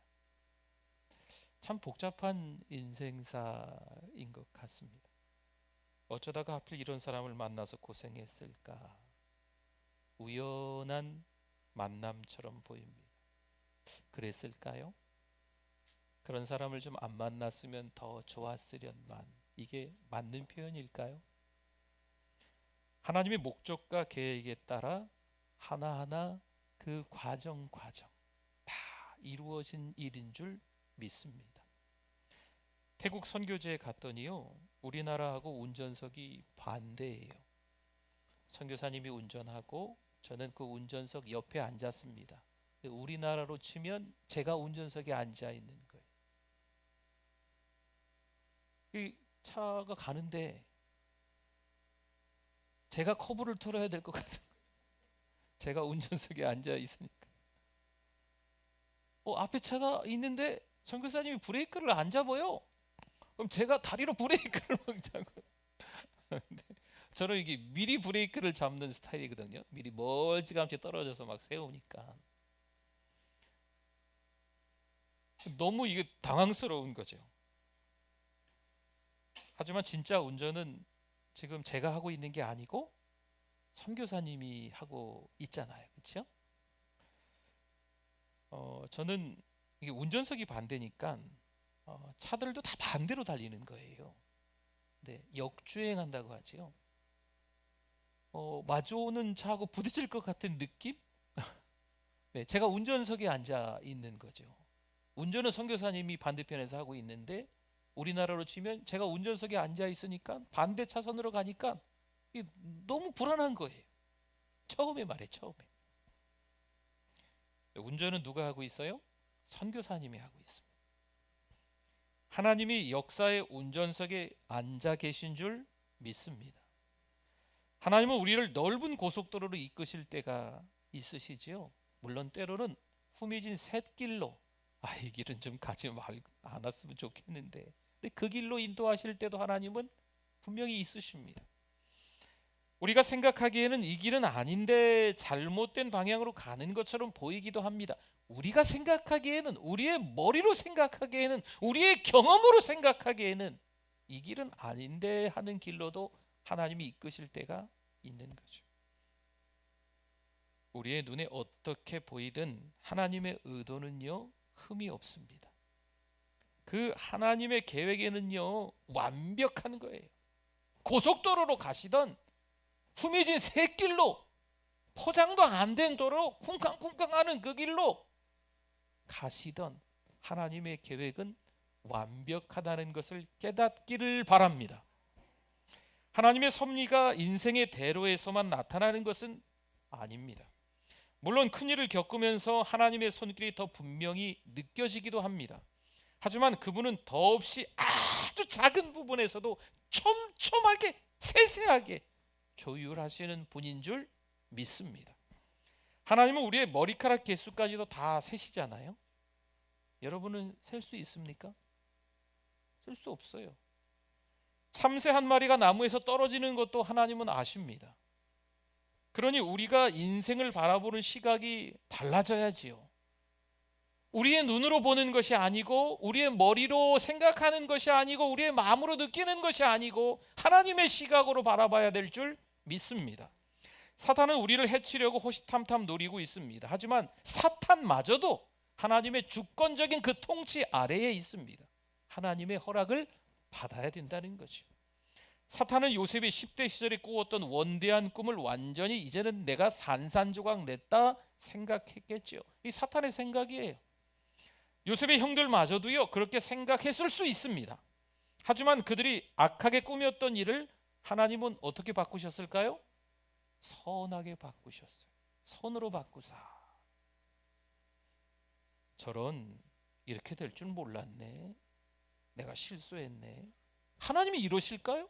참 복잡한 인생사인 것 같습니다. 어쩌다가 하필 이런 사람을 만나서 고생했을까? 우연한 만남처럼 보입니다. 그랬을까요? 그런 사람을 좀 안 만났으면 더 좋았으련만, 이게 맞는 표현일까요? 하나님의 목적과 계획에 따라 하나하나 그 과정 다 이루어진 일인 줄 믿습니다. 태국 선교지에 갔더니요, 우리나라하고 운전석이 반대예요. 선교사님이 운전하고 저는 그 운전석 옆에 앉았습니다. 우리나라로 치면 제가 운전석에 앉아 있는 거예요. 이 차가 가는데 제가 커브를 털어야 될 것 같은 거죠. 제가 운전석에 앉아 있으니까. 앞에 차가 있는데 선교사님이 브레이크를 안 잡아요. 그럼 제가 다리로 브레이크를 막 잡고. 저는 이게 미리 브레이크를 잡는 스타일이거든요. 미리 멀찌감치 떨어져서 막 세우니까 너무 이게 당황스러운 거죠. 하지만 진짜 운전은 지금 제가 하고 있는 게 아니고 선교사님이 하고 있잖아요, 그렇죠? 저는 이게 운전석이 반대니까 차들도 다 반대로 달리는 거예요. 네, 역주행한다고 하죠. 마주오는 차하고 부딪힐 것 같은 느낌? 네, 제가 운전석에 앉아 있는 거죠. 운전은 선교사님이 반대편에서 하고 있는데 우리나라로 치면 제가 운전석에 앉아 있으니까 반대 차선으로 가니까 너무 불안한 거예요. 처음에 처음에. 운전은 누가 하고 있어요? 선교사님이 하고 있습니다. 하나님이 역사의 운전석에 앉아 계신 줄 믿습니다. 하나님은 우리를 넓은 고속도로로 이끄실 때가 있으시지요. 물론 때로는 후미진 샛길로 이 길은 좀 가지 않았으면 좋겠는데, 근데 그 길로 인도하실 때도 하나님은 분명히 있으십니다. 우리가 생각하기에는 이 길은 아닌데 잘못된 방향으로 가는 것처럼 보이기도 합니다. 우리가 생각하기에는, 우리의 머리로 생각하기에는, 우리의 경험으로 생각하기에는 이 길은 아닌데 하는 길로도 하나님이 이끄실 때가 있는 거죠. 우리의 눈에 어떻게 보이든 하나님의 의도는요, 흠이 없습니다. 그 하나님의 계획에는요, 완벽한 거예요. 고속도로로 가시던 후미진 샛길로, 포장도 안 된 도로 쿵쾅쿵쾅하는 그 길로 가시던 하나님의 계획은 완벽하다는 것을 깨닫기를 바랍니다. 하나님의 섭리가 인생의 대로에서만 나타나는 것은 아닙니다. 물론 큰일을 겪으면서 하나님의 손길이 더 분명히 느껴지기도 합니다. 하지만 그분은 더없이 아주 작은 부분에서도 촘촘하게 세세하게 조율하시는 분인 줄 믿습니다. 하나님은 우리의 머리카락 개수까지도 다 세시잖아요. 여러분은 셀 수 있습니까? 셀 수 없어요. 참새 한 마리가 나무에서 떨어지는 것도 하나님은 아십니다. 그러니 우리가 인생을 바라보는 시각이 달라져야지요. 우리의 눈으로 보는 것이 아니고, 우리의 머리로 생각하는 것이 아니고, 우리의 마음으로 느끼는 것이 아니고 하나님의 시각으로 바라봐야 될 줄 믿습니다. 사탄은 우리를 해치려고 호시탐탐 노리고 있습니다. 하지만 사탄마저도 하나님의 주권적인 그 통치 아래에 있습니다. 하나님의 허락을 받아야 된다는 거죠. 사탄은 요셉이 10대 시절에 꾸었던 원대한 꿈을 완전히 이제는 내가 산산조각 냈다 생각했겠죠. 이 사탄의 생각이에요. 요셉의 형들마저도요, 그렇게 생각했을 수 있습니다. 하지만 그들이 악하게 꾸몄던 일을 하나님은 어떻게 바꾸셨을까요? 선하게 바꾸셨어요. 선으로 바꾸사. 저런, 이렇게 될 줄 몰랐네. 내가 실수했네. 하나님이 이러실까요?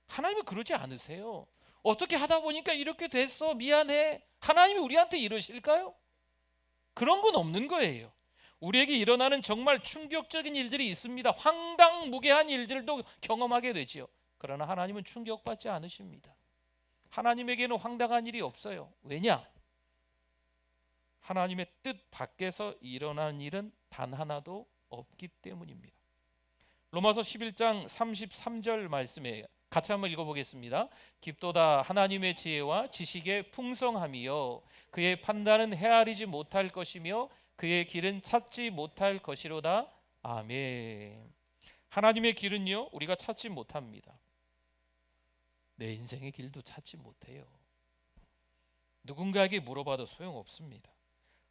하나님은 그러지 않으세요. 어떻게 하다 보니까 이렇게 됐어, 미안해. 하나님이 우리한테 이러실까요? 그런 건 없는 거예요. 우리에게 일어나는 정말 충격적인 일들이 있습니다. 황당무계한 일들도 경험하게 되지요. 그러나 하나님은 충격받지 않으십니다. 하나님에게는 황당한 일이 없어요. 왜냐? 하나님의 뜻 밖에서 일어난 일은 단 하나도 없기 때문입니다. 로마서 11장 33절 말씀에 같이 한번 읽어보겠습니다. 깊도다 하나님의 지혜와 지식의 풍성함이요 그의 판단은 헤아리지 못할 것이며 그의 길은 찾지 못할 것이로다. 아멘. 하나님의 길은요, 우리가 찾지 못합니다. 내 인생의 길도 찾지 못해요. 누군가에게 물어봐도 소용없습니다.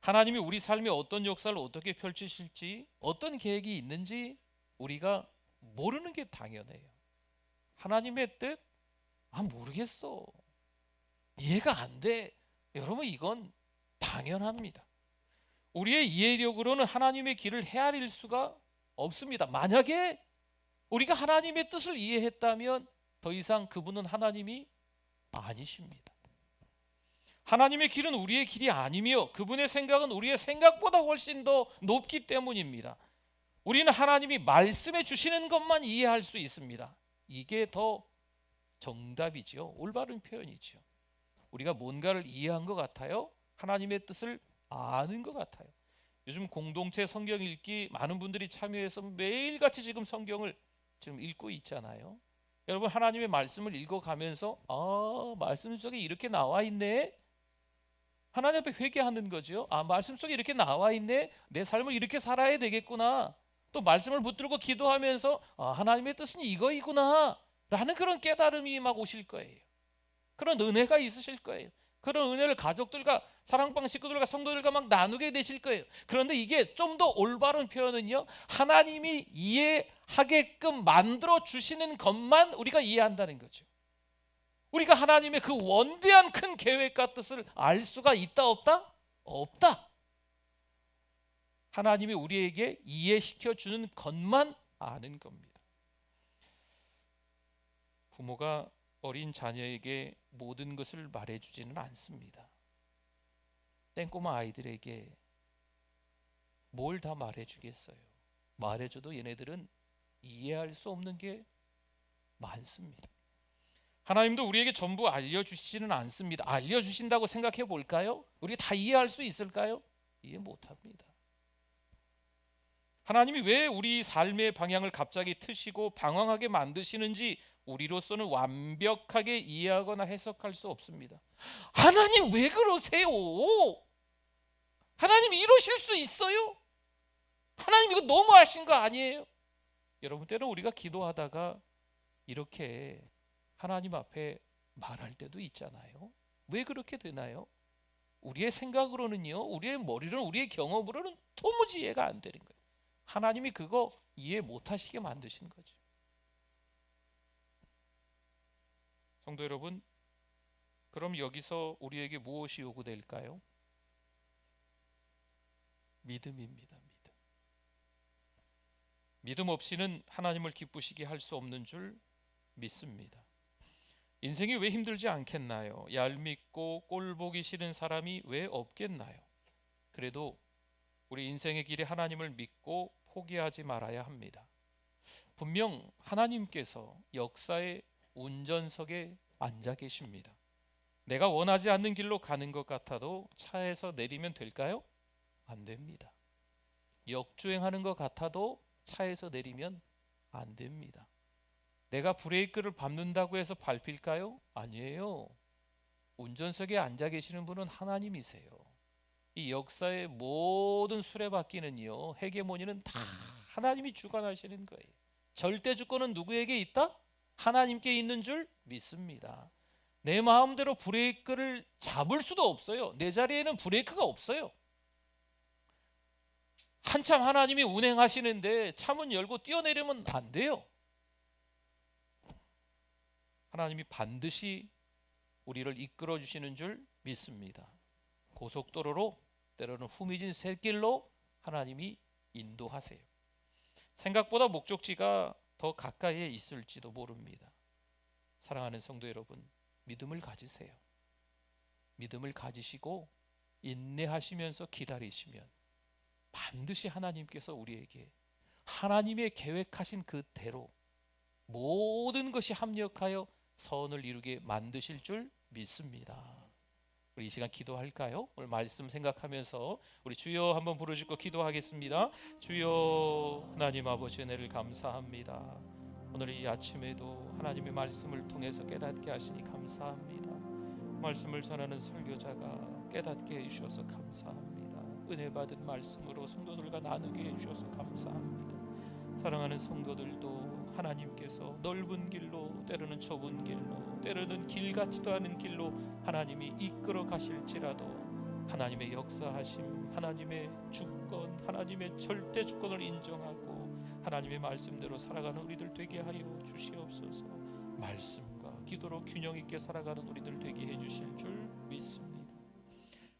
하나님이 우리 삶에 어떤 역사를 어떻게 펼치실지, 어떤 계획이 있는지 우리가 모르는 게 당연해요. 하나님의 뜻? 모르겠어. 이해가 안 돼. 여러분, 이건 당연합니다. 우리의 이해력으로는 하나님의 길을 헤아릴 수가 없습니다. 만약에 우리가 하나님의 뜻을 이해했다면 더 이상 그분은 하나님이 아니십니다. 하나님의 길은 우리의 길이 아니며 그분의 생각은 우리의 생각보다 훨씬 더 높기 때문입니다. 우리는 하나님이 말씀해 주시는 것만 이해할 수 있습니다. 이게 더 정답이죠. 올바른 표현이죠. 우리가 뭔가를 이해한 것 같아요. 하나님의 뜻을 아는 것 같아요. 요즘 공동체 성경 읽기 많은 분들이 참여해서 매일같이 지금 성경을 지금 읽고 있잖아요. 여러분, 하나님의 말씀을 읽어가면서 말씀 속에 이렇게 나와 있네. 하나님 앞에 회개하는 거죠. 말씀 속에 이렇게 나와 있네. 내 삶을 이렇게 살아야 되겠구나. 또 말씀을 붙들고 기도하면서 하나님의 뜻은 이거이구나 라는 그런 깨달음이 막 오실 거예요. 그런 은혜가 있으실 거예요. 그런 은혜를 가족들과 사랑방 식구들과 성도들과 막 나누게 되실 거예요. 그런데 이게 좀 더 올바른 표현은요, 하나님이 이해하게끔 만들어 주시는 것만 우리가 이해한다는 거죠. 우리가 하나님의 그 원대한 큰 계획과 뜻을 알 수가 있다 없다? 없다. 하나님이 우리에게 이해시켜 주는 것만 아는 겁니다. 부모가 어린 자녀에게 모든 것을 말해주지는 않습니다. 땡꼬마 아이들에게 뭘 다 말해주겠어요? 말해줘도 얘네들은 이해할 수 없는 게 많습니다. 하나님도 우리에게 전부 알려주시지는 않습니다. 알려주신다고 생각해 볼까요? 우리 다 이해할 수 있을까요? 이해 못합니다. 하나님이 왜 우리 삶의 방향을 갑자기 트시고 방황하게 만드시는지 우리로서는 완벽하게 이해하거나 해석할 수 없습니다. 하나님 왜 그러세요? 하나님 이러실 수 있어요? 하나님 이거 너무하신 거 아니에요? 여러분, 때는 우리가 기도하다가 이렇게 하나님 앞에 말할 때도 있잖아요. 왜 그렇게 되나요? 우리의 생각으로는요, 우리의 머리로는, 우리의 경험으로는 도무지 이해가 안 되는 거예요. 하나님이 그거 이해 못하시게 만드신 거죠. 성도 여러분, 그럼 여기서 우리에게 무엇이 요구될까요? 믿음입니다. 믿음 없이는 하나님을 기쁘시게 할 수 없는 줄 믿습니다. 인생이 왜 힘들지 않겠나요? 얄밉고 꼴보기 싫은 사람이 왜 없겠나요? 그래도 우리 인생의 길에 하나님을 믿고 포기하지 말아야 합니다. 분명 하나님께서 역사의 운전석에 앉아 계십니다. 내가 원하지 않는 길로 가는 것 같아도 차에서 내리면 될까요? 안 됩니다. 역주행하는 것 같아도 차에서 내리면 안 됩니다. 내가 브레이크를 밟는다고 해서 밟힐까요? 아니에요. 운전석에 앉아 계시는 분은 하나님이세요. 이 역사의 모든 수레바퀴는요, 헤게모니는 다 하나님이 주관하시는 거예요. 절대 주권은 누구에게 있다? 하나님께 있는 줄 믿습니다. 내 마음대로 브레이크를 잡을 수도 없어요. 내 자리에는 브레이크가 없어요. 한참 하나님이 운행하시는데 차문 열고 뛰어내리면 안 돼요. 하나님이 반드시 우리를 이끌어 주시는 줄 믿습니다. 고속도로로, 때로는 후미진 샛길로 하나님이 인도하세요. 생각보다 목적지가 더 가까이에 있을지도 모릅니다. 사랑하는 성도 여러분, 믿음을 가지세요. 믿음을 가지시고 인내하시면서 기다리시면 반드시 하나님께서 우리에게 하나님의 계획하신 그 대로 모든 것이 합력하여 선을 이루게 만드실 줄 믿습니다. 우리 이 시간 기도할까요? 오늘 말씀 생각하면서 우리 주여 한번 부르짖고 기도하겠습니다. 주여, 하나님 아버지 은혜를 감사합니다. 오늘 이 아침에도 하나님의 말씀을 통해서 깨닫게 하시니 감사합니다. 말씀을 전하는 설교자가 깨닫게 해주셔서 감사합니다. 은혜 받은 말씀으로 성도들과 나누게 해주셔서 감사합니다. 사랑하는 성도들도 하나님께서 넓은 길로, 때로는 좁은 길로, 때로는 길 같지도 않은 길로 하나님이 이끌어 가실지라도 하나님의 역사하심, 하나님의 주권, 하나님의 절대 주권을 인정하고 하나님의 말씀대로 살아가는 우리들 되게 하여 주시옵소서. 말씀과 기도로 균형 있게 살아가는 우리들 되게 해 주실 줄 믿습니다.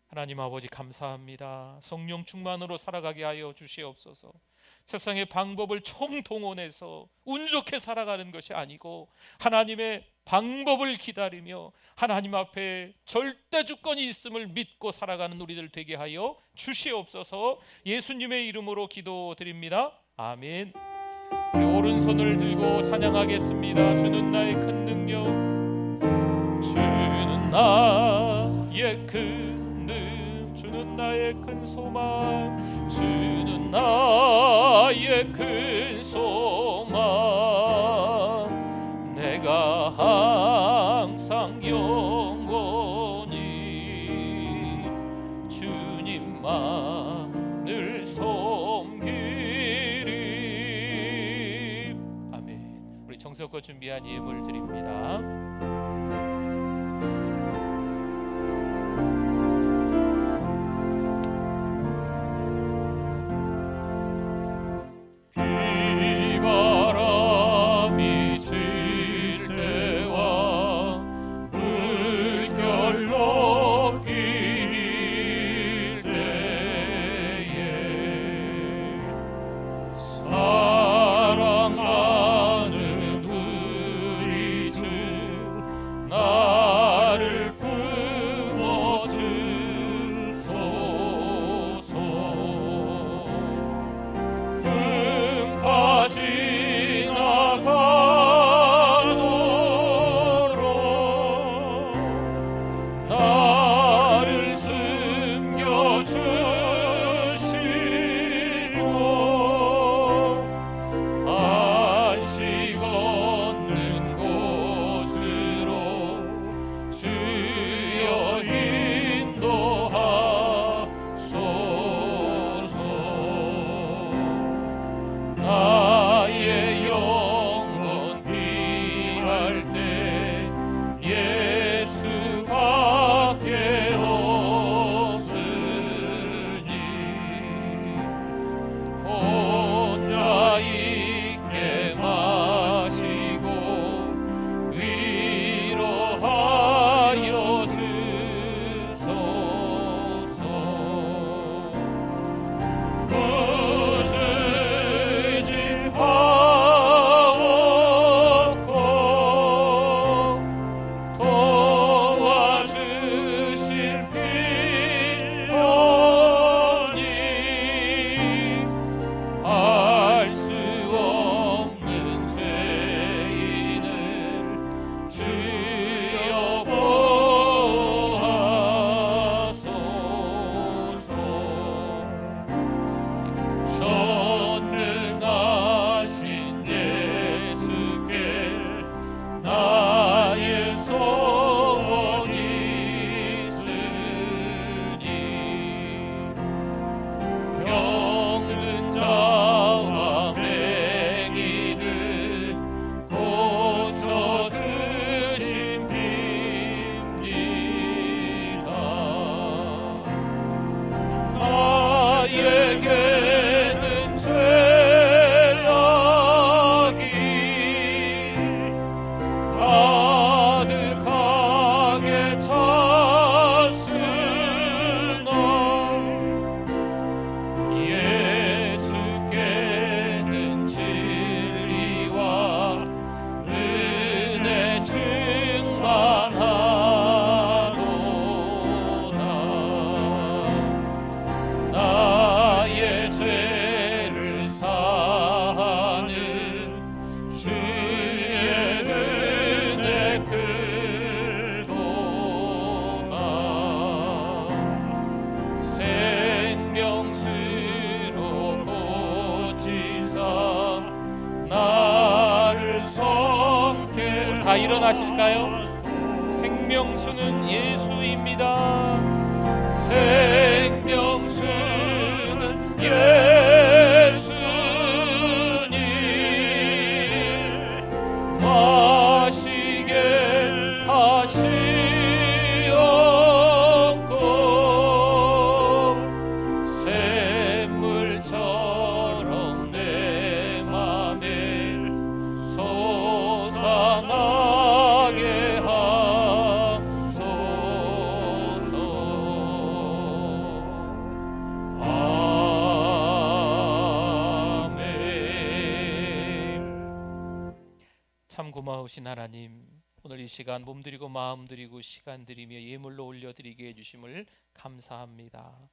하나님 아버지 감사합니다. 성령 충만으로 살아가게 하여 주시옵소서. 세상의 방법을 총동원해서 운 좋게 살아가는 것이 아니고 하나님의 방법을 기다리며 하나님 앞에 절대 주권이 있음을 믿고 살아가는 우리들 되게 하여 주시옵소서. 예수님의 이름으로 기도드립니다. 아멘. 우리 오른손을 들고 찬양하겠습니다. 주는 나의 큰 능력, 주는 나의 큰 능, 주는 나의 큰 소망, 주는 나의 큰 소망. 내가 항상 영원히 주님만을 섬기리. 아멘. 우리 정석과 준비한 예물 드립니다. 비바람이 칠 때와 물결 높일 때에 사랑하는 우리 주 나를 품어주소서. 풍파 지나가도록 나를 숨겨주시고 안식 얻는 곳으로 주여 인도하소서. 나의 영혼 피할 때 예수밖에 없으니 혼자 있게 마시고 위로하여 주소서. 꾸짖지 하옵고 도와주실 필요니 알 수 없는 죄인을 주여 보하소서. 전능하신 예수께 나의 소원이 있으니 병든 자와 맹인을 고쳐주신 빕니다. 나에게는 죄악이 가득하게 찼으나 예수께는 진리와 은혜 충만하도다. 나의 죄를 사하는 주의 은혜 크도다. 생명수로 고치사 나를 섬게. 다 일어나실까요? 생명수는 예수입니다. 생명수는 예수님. 마시게 하시옵고 샘물처럼 내 맘 참 고마우신 하나님, 오늘 이 시간 몸드리고 마음드리고 시간드리며 예물로 올려드리게 해주심을 감사합니다.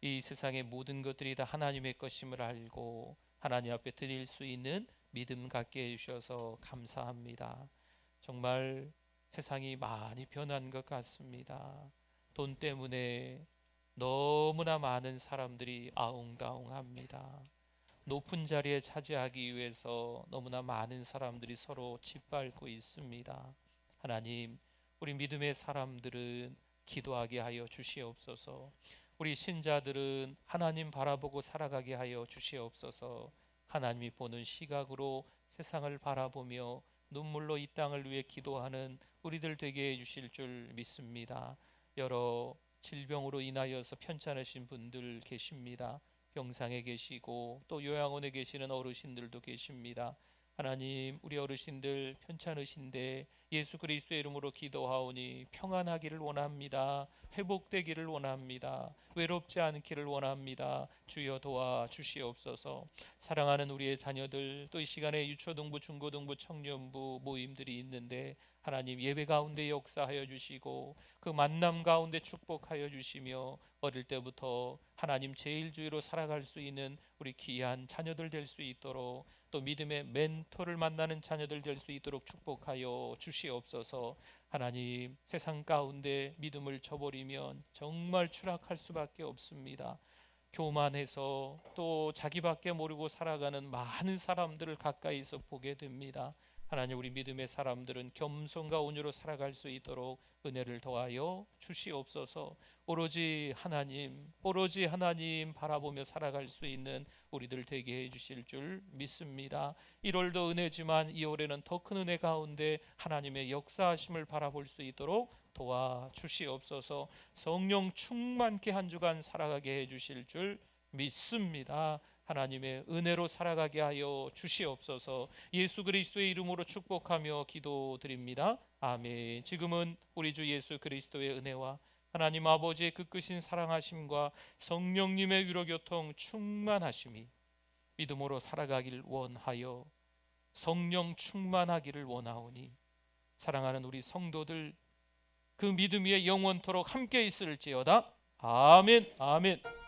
이 세상의 모든 것들이 다 하나님의 것임을 알고 하나님 앞에 드릴 수 있는 믿음 갖게 해주셔서 감사합니다. 정말 세상이 많이 변한 것 같습니다. 돈 때문에 너무나 많은 사람들이 아웅다웅합니다. 높은 자리에 차지하기 위해서 너무나 많은 사람들이 서로 짓밟고 있습니다. 하나님, 우리 믿음의 사람들은 기도하게 하여 주시옵소서. 우리 신자들은 하나님 바라보고 살아가게 하여 주시옵소서. 하나님이 보는 시각으로 세상을 바라보며 눈물로 이 땅을 위해 기도하는 우리들 되게 해주실 줄 믿습니다. 여러 질병으로 인하여서 편찮으신 분들 계십니다. 병상에 계시고 또 요양원에 계시는 어르신들도 계십니다. 하나님, 우리 어르신들 편찮으신데 예수 그리스도의 이름으로 기도하오니 평안하기를 원합니다. 회복되기를 원합니다. 외롭지 않기를 원합니다. 주여 도와주시옵소서. 사랑하는 우리의 자녀들, 또 이 시간에 유초등부, 중고등부, 청년부 모임들이 있는데 하나님, 예배 가운데 역사하여 주시고 그 만남 가운데 축복하여 주시며 어릴 때부터 하나님 제일주의로 살아갈 수 있는 우리 귀한 자녀들 될 수 있도록, 또 믿음의 멘토를 만나는 자녀들 될 수 있도록 축복하여 주시옵소서. 하나님, 세상 가운데 믿음을 저버리면 정말 추락할 수밖에 없습니다. 교만해서 또 자기밖에 모르고 살아가는 많은 사람들을 가까이서 보게 됩니다. 하나님, 우리 믿음의 사람들은 겸손과 온유로 살아갈 수 있도록 은혜를 더하여 주시옵소서. 오로지 하나님 바라보며 살아갈 수 있는 우리들 되게 해주실 줄 믿습니다. 1월도 은혜지만 2월에는 더 큰 은혜 가운데 하나님의 역사하심을 바라볼 수 있도록 도와주시옵소서. 성령 충만케 한 주간 살아가게 해주실 줄 믿습니다. 하나님의 은혜로 살아가게 하여 주시옵소서. 예수 그리스도의 이름으로 축복하며 기도드립니다. 아멘. 지금은 우리 주 예수 그리스도의 은혜와 하나님 아버지의 끝끝인 사랑하심과 성령님의 위로교통 충만하심이 믿음으로 살아가길 원하여 성령 충만하기를 원하오니, 사랑하는 우리 성도들 그 믿음 위에 영원토록 함께 있을지어다. 아멘. 아멘.